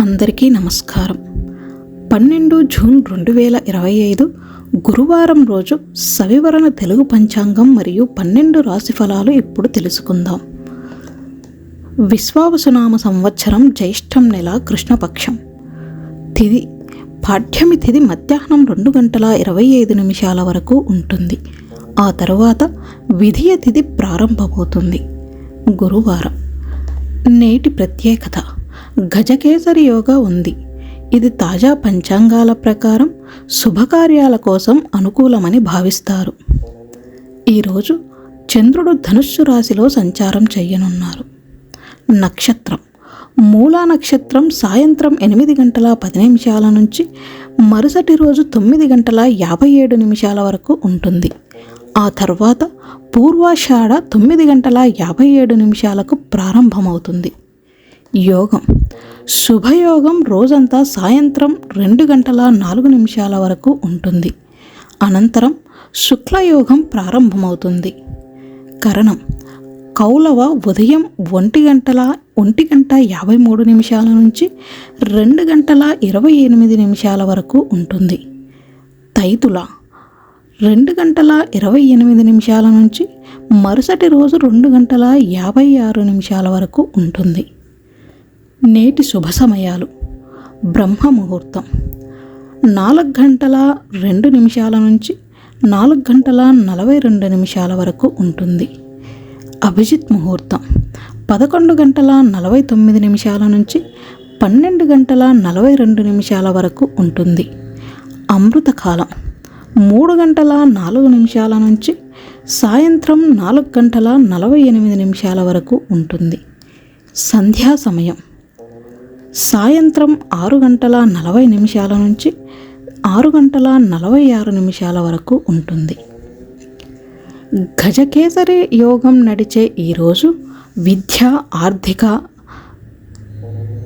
అందరికీ నమస్కారం. 12 జూన్ 2025 గురువారం రోజు సవివరణ తెలుగు పంచాంగం మరియు 12 రాశి ఫలాలు ఇప్పుడు తెలుసుకుందాం. విశ్వావసునామ సంవత్సరం జ్యేష్ఠం నెల కృష్ణపక్షం. తిథి పాఠ్యమి తిథి మధ్యాహ్నం 2:25 వరకు ఉంటుంది. ఆ తరువాత విధియ తిథి ప్రారంభమవుతుంది. గురువారం. నేటి ప్రత్యేకత గజకేసరి యోగా ఉంది. ఇది తాజా పంచాంగాల ప్రకారం శుభకార్యాల కోసం అనుకూలమని భావిస్తారు. ఈరోజు చంద్రుడు ధనుస్సు రాశిలో సంచారం చేయనున్నారు. నక్షత్రం మూలా నక్షత్రం సాయంత్రం 8:10 నుంచి మరుసటి రోజు 9:57 వరకు ఉంటుంది. ఆ తర్వాత పూర్వాషాఢ 9:57 ప్రారంభమవుతుంది. యోగం శుభయోగం రోజంతా సాయంత్రం 2:04 వరకు ఉంటుంది. అనంతరం శుక్లయోగం ప్రారంభమవుతుంది. కరణం కౌలవ ఉదయం 1:53 నుంచి 2:28 వరకు ఉంటుంది. తైతుల 2:28 నుంచి మరుసటి రోజు 2:56 వరకు ఉంటుంది. నేటి శుభ సమయాలు. బ్రహ్మ ముహూర్తం 4:02 నుంచి 4:42 వరకు ఉంటుంది. అభిజిత్ ముహూర్తం 11:49 నుంచి 12:42 వరకు ఉంటుంది. అమృతకాలం 3:04 నుంచి సాయంత్రం 4:48 వరకు ఉంటుంది. సంధ్యా సమయం సాయంత్రం 6:40 నుంచి 6:46 వరకు ఉంటుంది. గజకేసరి యోగం నడిచే ఈరోజు విద్య, ఆర్థిక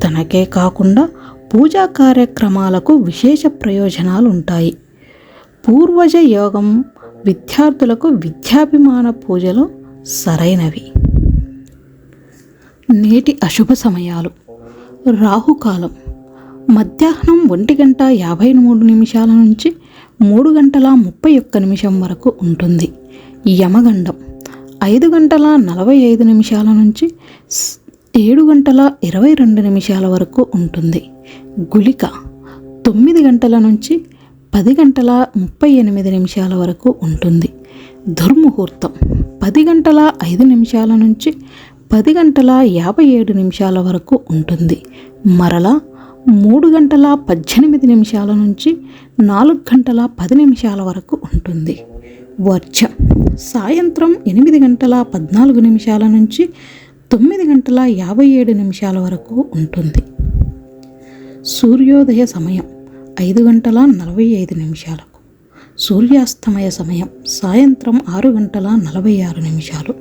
తనకే కాకుండా పూజా కార్యక్రమాలకు విశేష ప్రయోజనాలు ఉంటాయి. పూర్వజ యోగం విద్యార్థులకు విద్యాభిమాన పూజలు సరైనవి. నేటి అశుభ సమయాలు. రాహుకాలం మధ్యాహ్నం 1:53 నుంచి 3:31 వరకు ఉంటుంది. యమగండం 5:45 నుంచి 7:22 వరకు ఉంటుంది. గుళిక 9 నుంచి 10:38 వరకు ఉంటుంది. దుర్ముహూర్తం 10:05 నుంచి 10:57 వరకు ఉంటుంది. మరలా 3:18 నుంచి 4:10 వరకు ఉంటుంది. వర్జం సాయంత్రం 8:14 నుంచి 9:57 వరకు ఉంటుంది. సూర్యోదయ సమయం 5:45. సూర్యాస్తమయ సమయం సాయంత్రం 6:46.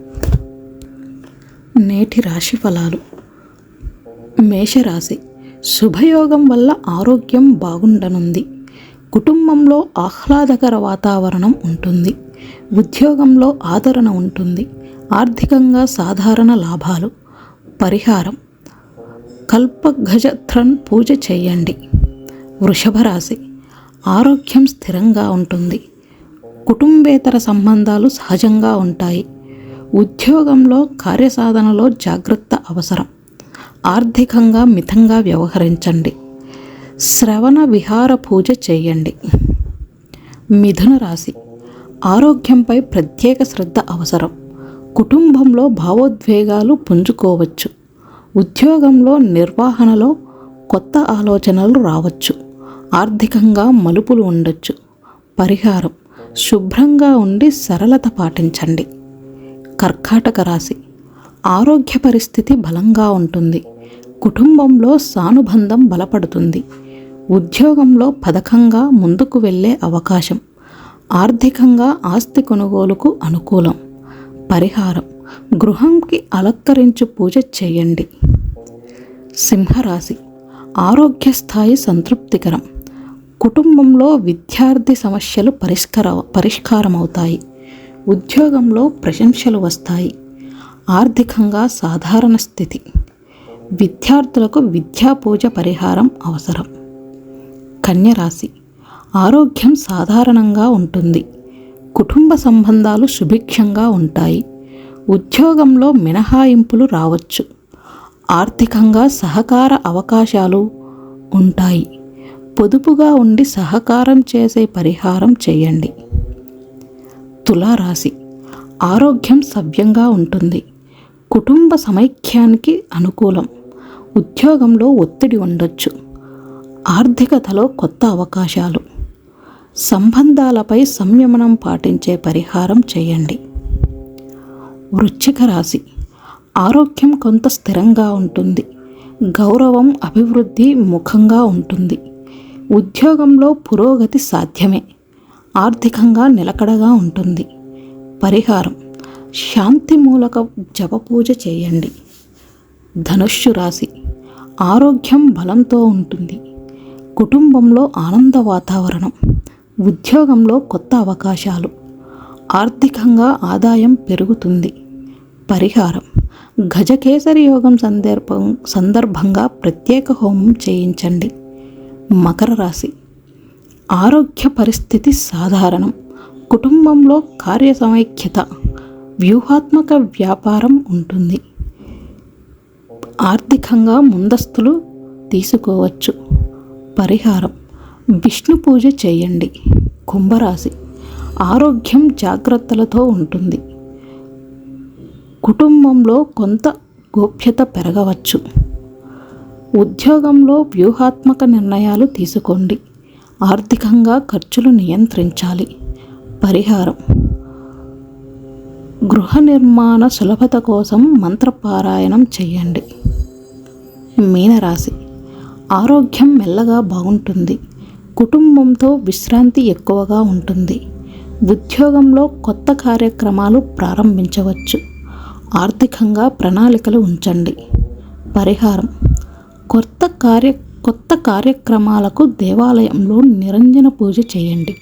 నేటి రాశి ఫలాలు. మేషరాశి శుభయోగం వల్ల ఆరోగ్యం బాగుండనుంది. కుటుంబంలో ఆహ్లాదకర వాతావరణం ఉంటుంది. ఉద్యోగంలో ఆదరణ ఉంటుంది. ఆర్థికంగా సాధారణ లాభాలు. పరిహారం కల్పగజత్రన్ పూజ చేయండి. వృషభ రాశి ఆరోగ్యం స్థిరంగా ఉంటుంది. కుటుంబేతర సంబంధాలు సహజంగా ఉంటాయి. ఉద్యోగంలో కార్యసాధనలో జాగ్రత్త అవసరం. ఆర్థికంగా మితంగా వ్యవహరించండి. శ్రవణ విహార పూజ చేయండి. మిథున రాశి ఆరోగ్యంపై ప్రత్యేక శ్రద్ధ అవసరం. కుటుంబంలో భావోద్వేగాలు పుంజుకోవచ్చు. ఉద్యోగంలో నిర్వహణలో కొత్త ఆలోచనలు రావచ్చు. ఆర్థికంగా మలుపులు ఉండొచ్చు. పరిహారం శుభ్రంగా ఉండి సరళత పాటించండి. కర్కాటక రాశి ఆరోగ్య పరిస్థితి బలంగా ఉంటుంది. కుటుంబంలో సానుబంధం బలపడుతుంది. ఉద్యోగంలో పథకంగా ముందుకు వెళ్ళే అవకాశం. ఆర్థికంగా ఆస్తి కొనుగోలుకు అనుకూలం. పరిహారం గృహంకి అలంకరించు పూజ చేయండి. సింహరాశి ఆరోగ్య స్థాయి సంతృప్తికరం. కుటుంబంలో విద్యార్థి సమస్యలు పరిష్కారమవుతాయి. ఉద్యోగంలో ప్రశంసలు వస్తాయి. ఆర్థికంగా సాధారణ స్థితి. విద్యార్థులకు విద్యా పూజ పరిహారం అవసరం. కన్య రాశి. ఆరోగ్యం సాధారణంగా ఉంటుంది. కుటుంబ సంబంధాలు సుభిక్షంగా ఉంటాయి. ఉద్యోగంలో మినహాయింపులు రావచ్చు. ఆర్థికంగా సహకార అవకాశాలు ఉంటాయి. పొదుపుగా ఉండి సహకారం చేసే పరిహారం చేయండి. తులారాశి. ఆరోగ్యం సవ్యంగా ఉంటుంది. కుటుంబ సమైక్యానికి అనుకూలం. ఉద్యోగంలో ఒత్తిడి ఉండొచ్చు. ఆర్థికతలో కొత్త అవకాశాలు. సంబంధాలపై సంయమనం పాటించే పరిహారం చేయండి. వృశ్చిక రాశి. ఆరోగ్యం కొంత స్థిరంగా ఉంటుంది. గౌరవం, అభివృద్ధి ముఖంగా ఉంటుంది. ఉద్యోగంలో పురోగతి సాధ్యమే. ఆర్థికంగా నిలకడగా ఉంటుంది. పరిహారం: శాంతి మూలక జపపూజ చేయండి. ధనుస్సు రాశి. ఆరోగ్యం బలంతో ఉంటుంది. కుటుంబంలో ఆనంద వాతావరణం. ఉద్యోగంలో కొత్త అవకాశాలు. ఆర్థికంగా ఆదాయం పెరుగుతుంది. పరిహారం: గజకేసరి యోగం సందర్భంగా ప్రత్యేక హోమం చేయించండి. మకర రాశి. ఆరోగ్య పరిస్థితి సాధారణం. కుటుంబంలో కార్య సమైక్యత. వ్యూహాత్మక వ్యాపారం ఉంటుంది. ఆర్థికంగా ముందస్తులు తీసుకోవచ్చు. పరిహారం: విష్ణు పూజ చేయండి. కుంభరాశి. ఆరోగ్యం జాగ్రత్తలతో ఉంటుంది. కుటుంబంలో కొంత గోప్యత పెరగవచ్చు. ఉద్యోగంలో వ్యూహాత్మక నిర్ణయాలు తీసుకోండి. ఆర్థికంగా ఖర్చులు నియంత్రించాలి. పరిహారం: గృహ నిర్మాణ సులభత కోసం మంత్రపారాయణం చేయండి. మీనరాశి. ఆరోగ్యం మెల్లగా బాగుంటుంది. కుటుంబంతో విశ్రాంతి ఎక్కువగా ఉంటుంది. ఉద్యోగంలో కొత్త కార్యక్రమాలు ప్రారంభించవచ్చు. ఆర్థికంగా ప్రణాళికలు ఉంచండి. పరిహారం: కొత్త కార్యక్రమాలకు దేవాలయంలో నిరంజన పూజ చేయండి.